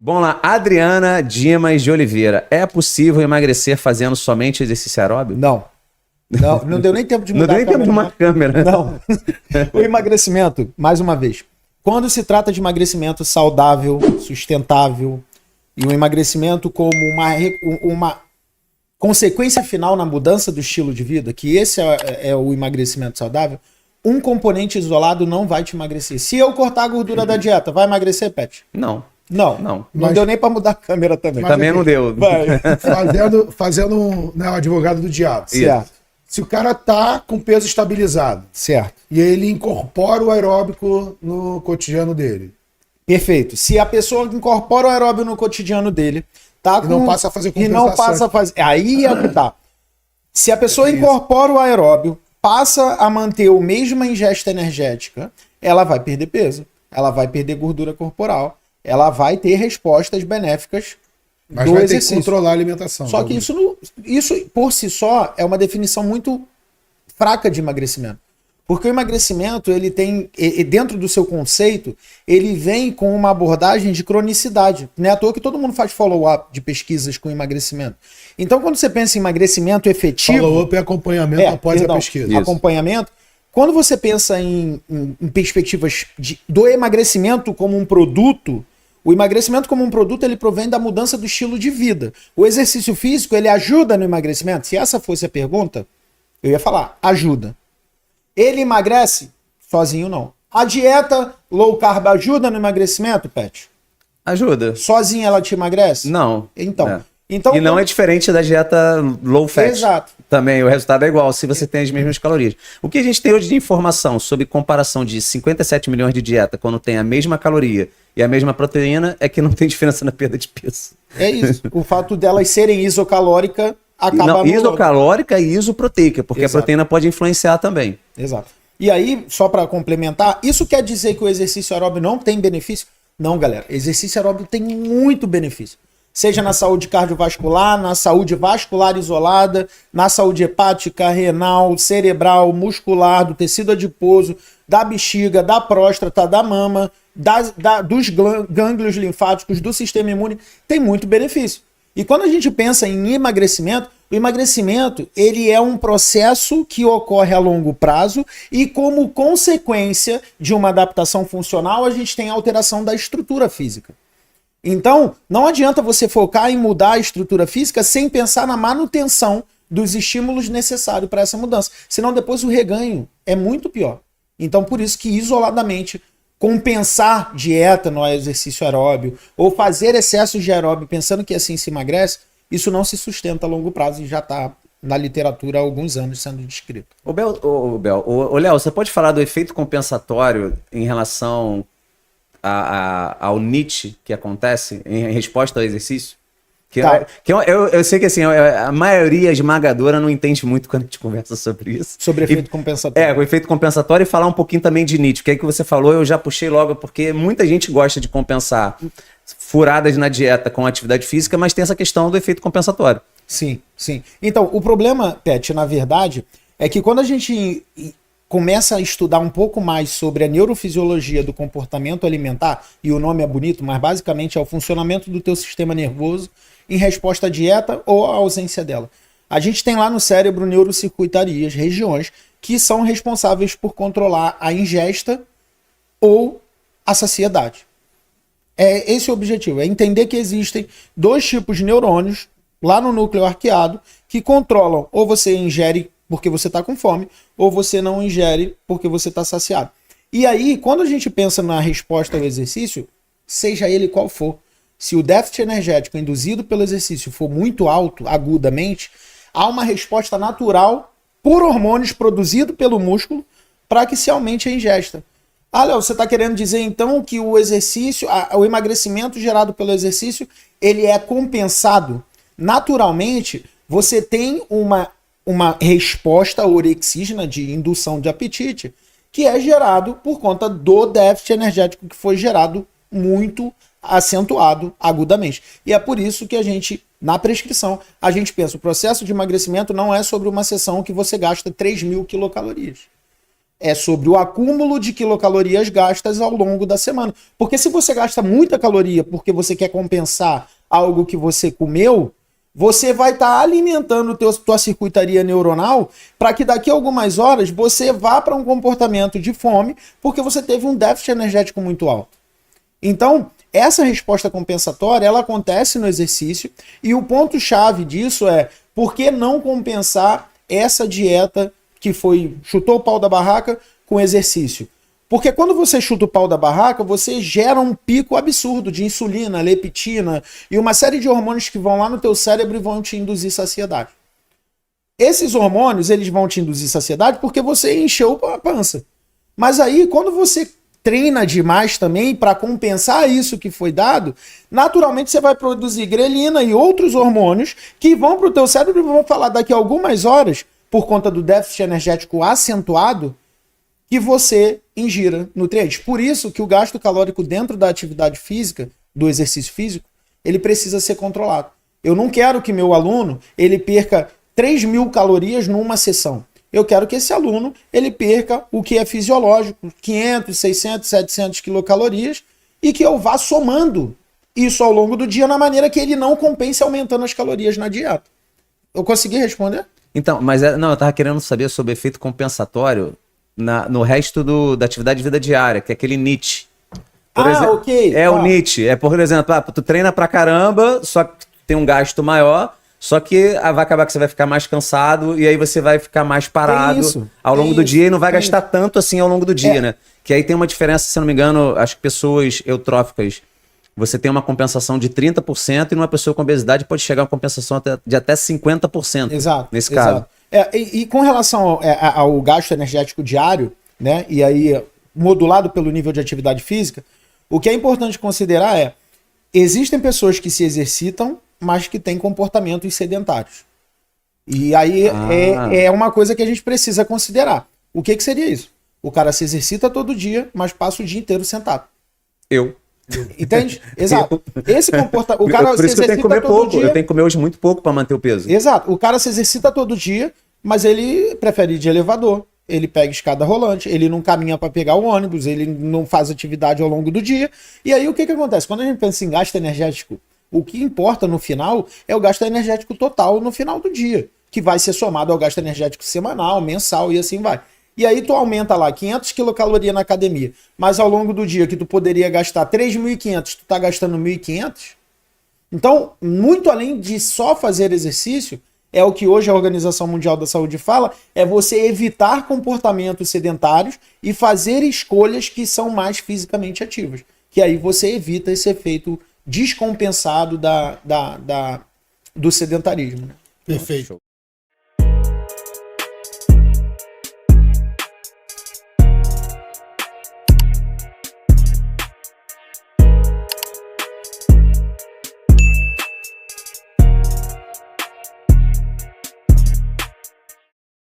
Vamos lá, Adriana Dimas de Oliveira. É possível emagrecer fazendo somente exercício aeróbico? Não. Não deu nem tempo de Não mudar deu nem tempo de uma câmera. Não. O emagrecimento, mais uma vez, quando se trata de emagrecimento saudável, sustentável, e o emagrecimento como uma consequência final na mudança do estilo de vida, que esse é o emagrecimento saudável, um componente isolado não vai te emagrecer. Se eu cortar a gordura da dieta, vai emagrecer, Pet? Não. Não deu nem para mudar a câmera também. Também não deu. Vai. Fazendo né, o advogado do diabo. Certo. Se o cara tá com peso estabilizado, Certo. e ele incorpora o aeróbico no cotidiano dele, Perfeito. Se a pessoa incorpora o aeróbio no cotidiano dele, tá com... não passa a fazer E não passa a fazer... Aí é que tá. Se a pessoa incorpora o aeróbio, passa a manter a mesma ingesta energética, ela vai perder peso, ela vai perder gordura corporal, ela vai ter respostas benéficas mas do vai ter que exercício. controlar a alimentação. Só que isso por si só é uma definição muito fraca de emagrecimento. Porque o emagrecimento, ele tem, dentro do seu conceito, ele vem com uma abordagem de cronicidade. Não é à toa que todo mundo faz follow-up de pesquisas com emagrecimento. Então, quando você pensa em emagrecimento efetivo... Follow-up e acompanhamento após a pesquisa. Isso. Acompanhamento. Quando você pensa em perspectivas do emagrecimento como um produto, o emagrecimento como um produto, ele provém da mudança do estilo de vida. O exercício físico, ele ajuda no emagrecimento? Se essa fosse a pergunta, eu ia falar, ajuda. Ele emagrece? Sozinho não. A dieta low carb ajuda no emagrecimento, Pet? Ajuda. Sozinha ela te emagrece? Não. Então. É. Então E não é diferente da dieta low fat. Exato. Também o resultado é igual, se você tem as mesmas calorias. O que a gente tem hoje de informação sobre comparação de 57 milhões de dieta quando tem a mesma caloria e a mesma proteína é que não tem diferença na perda de peso. É isso. O fato delas serem isocalórica acaba Não, anulando. isocalórica e isoproteica, porque Exato. a proteína pode influenciar também. Exato. E aí, só para complementar, isso quer dizer que o exercício aeróbio não tem benefício? Não, galera. Exercício aeróbio tem muito benefício. Seja na saúde cardiovascular, na saúde vascular isolada, na saúde hepática, renal, cerebral, muscular, do tecido adiposo, da bexiga, da próstata, da mama, dos gânglios linfáticos, do sistema imune. Tem muito benefício. E quando a gente pensa em emagrecimento, o emagrecimento ele é um processo que ocorre a longo prazo e como consequência de uma adaptação funcional, a gente tem a alteração da estrutura física. Então, não adianta você focar em mudar a estrutura física sem pensar na manutenção dos estímulos necessários para essa mudança. Senão depois o reganho é muito pior. Então, por isso que isoladamente, compensar dieta no exercício aeróbio ou fazer excessos de aeróbio pensando que assim se emagrece, isso não se sustenta a longo prazo e já está na literatura há alguns anos sendo descrito. Léo, você pode falar do efeito compensatório em relação ao NEAT que acontece em resposta ao exercício? Tá. Eu sei que assim, a maioria esmagadora não entende muito quando a gente conversa sobre isso. Sobre efeito compensatório. O efeito compensatório e falar um pouquinho também de NEAT, que é que você falou, eu já puxei logo, porque muita gente gosta de compensar furadas na dieta com atividade física, mas tem essa questão do efeito compensatório. Sim, sim. Então, o problema, Pet, na verdade, é que quando a gente começa a estudar um pouco mais sobre a neurofisiologia do comportamento alimentar, e o nome é bonito, mas basicamente é o funcionamento do teu sistema nervoso em resposta à dieta ou à ausência dela. A gente tem lá no cérebro neurocircuitarias, regiões, que são responsáveis por controlar a ingesta ou a saciedade. É esse o objetivo, é entender que existem dois tipos de neurônios lá no núcleo arqueado que controlam ou você ingere porque você está com fome, ou você não ingere porque você está saciado. E aí, quando a gente pensa na resposta ao exercício, seja ele qual for, se o déficit energético induzido pelo exercício for muito alto, agudamente, há uma resposta natural por hormônios produzidos pelo músculo para que se aumente a ingesta. Ah, Léo, você está querendo dizer então que o exercício, o emagrecimento gerado pelo exercício, ele é compensado? Naturalmente, você tem uma resposta orexígena de indução de apetite, que é gerado por conta do déficit energético que foi gerado muito acentuado agudamente. E é por isso que a gente, na prescrição, a gente pensa, o processo de emagrecimento não é sobre uma sessão que você gasta 3.000 quilocalorias. É sobre o acúmulo de quilocalorias gastas ao longo da semana. Porque se você gasta muita caloria porque você quer compensar algo que você comeu, você vai estar alimentando tua circuitaria neuronal para que daqui a algumas horas você vá para um comportamento de fome porque você teve um déficit energético muito alto. Então, essa resposta compensatória, ela acontece no exercício e o ponto-chave disso é por que não compensar essa dieta que chutou o pau da barraca com exercício? Porque quando você chuta o pau da barraca, você gera um pico absurdo de insulina, leptina e uma série de hormônios que vão lá no teu cérebro e vão te induzir saciedade. Esses hormônios, eles vão te induzir saciedade porque você encheu a pança. Mas aí, quando você treina demais também para compensar isso que foi dado, naturalmente você vai produzir grelina e outros hormônios que vão para o teu cérebro e vão falar daqui a algumas horas, por conta do déficit energético acentuado, que você ingira nutrientes. Por isso que o gasto calórico dentro da atividade física, do exercício físico, ele precisa ser controlado. Eu não quero que meu aluno ele perca 3.000 calorias numa sessão. Eu quero que esse aluno ele perca o que é fisiológico, 500, 600, 700 quilocalorias, e que eu vá somando isso ao longo do dia na maneira que ele não compense aumentando as calorias na dieta. Eu consegui responder? Então, mas não, eu tava querendo saber sobre o efeito compensatório no resto da atividade de vida diária, que é aquele NEAT. Ok. O NEAT. É, por exemplo, tu treina pra caramba, só que tem um gasto maior, só que vai acabar que você vai ficar mais cansado e aí você vai ficar mais parado ao longo do dia e não vai gastar tanto assim ao longo do dia, né? Que aí tem uma diferença, se eu não me engano, acho que pessoas eutróficas, você tem uma compensação de 30% e numa pessoa com obesidade pode chegar a uma compensação de até 50%. Exato. Nesse caso. E com relação ao gasto energético diário, né? E aí modulado pelo nível de atividade física, o que é importante considerar existem pessoas que se exercitam, mas que têm comportamentos sedentários. E aí é uma coisa que a gente precisa considerar. O que seria isso? O cara se exercita todo dia, mas passa o dia inteiro sentado. Entende? Exato. Esse comportamento. O cara por isso se que eu tenho que comer todo pouco. dia. Eu tenho que comer hoje muito pouco para manter o peso. Exato. O cara se exercita todo dia, mas ele prefere ir de elevador. Ele pega escada rolante, ele não caminha para pegar o ônibus, ele não faz atividade ao longo do dia. E aí o que acontece? Quando a gente pensa em gasto energético, o que importa no final é o gasto energético total no final do dia, que vai ser somado ao gasto energético semanal, mensal e assim vai. E aí tu aumenta lá 500 quilocalorias na academia, mas ao longo do dia que tu poderia gastar 3.500, tu tá gastando 1.500. Então, muito além de só fazer exercício, é o que hoje a Organização Mundial da Saúde fala, é você evitar comportamentos sedentários e fazer escolhas que são mais fisicamente ativas. Que aí você evita esse efeito descompensado do sedentarismo. Perfeito.